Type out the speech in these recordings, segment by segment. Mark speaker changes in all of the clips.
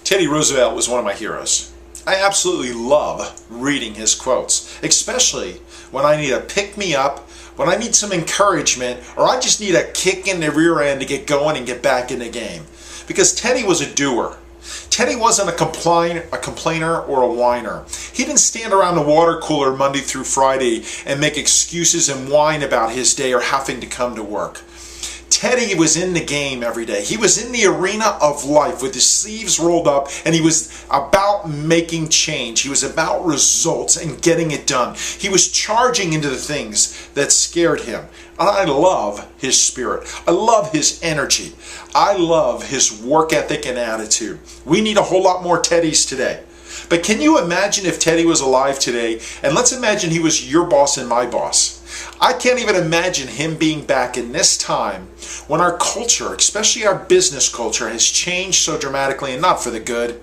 Speaker 1: Teddy Roosevelt was one of my heroes. I absolutely love reading his quotes, especially when I need a pick-me-up, when I need some encouragement, or I just need a kick in the rear end to get going and get back in the game. Because Teddy was a doer. Teddy wasn't a complainer or a whiner. He didn't stand around the water cooler Monday through Friday and make excuses and whine about his day or having to come to work. Teddy was in the game every day. He was in the arena of life with his sleeves rolled up, and he was about making change. He was about results and getting it done. He was charging into the things that scared him. And I love his spirit. I love his energy. I love his work ethic and attitude. We need a whole lot more Teddys today. But can you imagine if Teddy was alive today? And let's imagine he was your boss and my boss. I can't even imagine him being back in this time when our culture, especially our business culture, has changed so dramatically, and not for the good.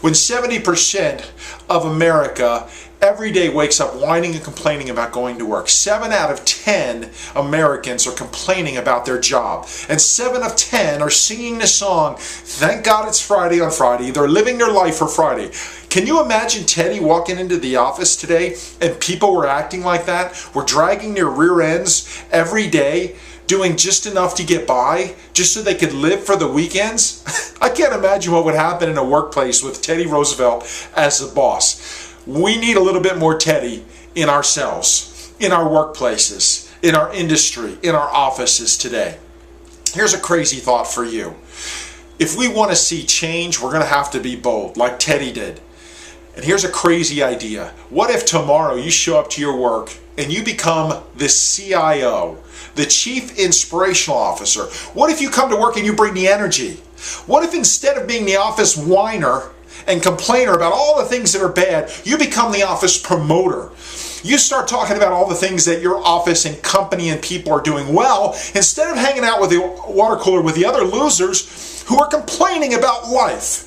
Speaker 1: When 70% of America every day wakes up whining and complaining about going to work. 7 out of 10 Americans are complaining about their job. And 7 of 10 are singing the song, "Thank God it's Friday" on Friday. They're living their life for Friday. Can you imagine Teddy walking into the office today and people were acting like that? Were dragging their rear ends every day, doing just enough to get by, just so they could live for the weekends? I can't imagine what would happen in a workplace with Teddy Roosevelt as the boss. We need a little bit more Teddy in ourselves, in our workplaces, in our industry, in our offices today. Here's a crazy thought for you. If we want to see change, we're going to have to be bold, like Teddy did. And here's a crazy idea. What if tomorrow you show up to your work and you become the CIO, the Chief Inspirational Officer? What if you come to work and you bring the energy? What if instead of being the office whiner and complainer about all the things that are bad, you become the office promoter? You start talking about all the things that your office and company and people are doing well, instead of hanging out with the water cooler with the other losers who are complaining about life.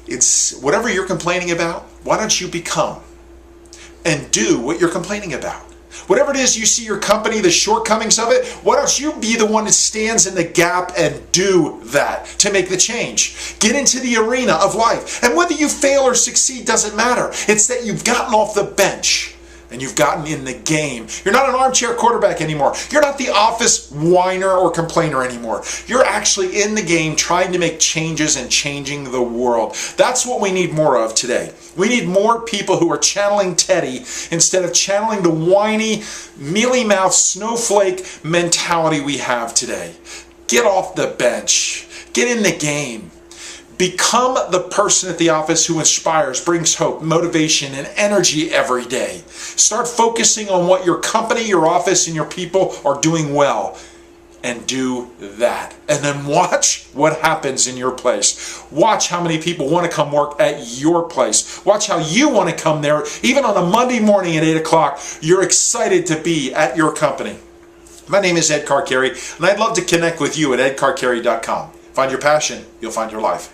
Speaker 1: It's whatever you're complaining about, why don't you become and do what you're complaining about? Whatever it is you see your company, the shortcomings of it, why don't you be the one that stands in the gap and do that to make the change? Get into the arena of life. And whether you fail or succeed doesn't matter. It's that you've gotten off the bench and you've gotten in the game. You're not an armchair quarterback anymore. You're not the office whiner or complainer anymore. You're actually in the game trying to make changes and changing the world. That's what we need more of today. We need more people who are channeling Teddy instead of channeling the whiny, mealy-mouthed snowflake mentality we have today. Get off the bench. Get in the game. Become the person at the office who inspires, brings hope, motivation, and energy every day. Start focusing on what your company, your office, and your people are doing well, and do that. And then watch what happens in your place. Watch how many people want to come work at your place. Watch how you want to come there. Even on a Monday morning at 8 o'clock, you're excited to be at your company. My name is Ed Carcarey, and I'd love to connect with you at edcarcarey.com. Find your passion, you'll find your life.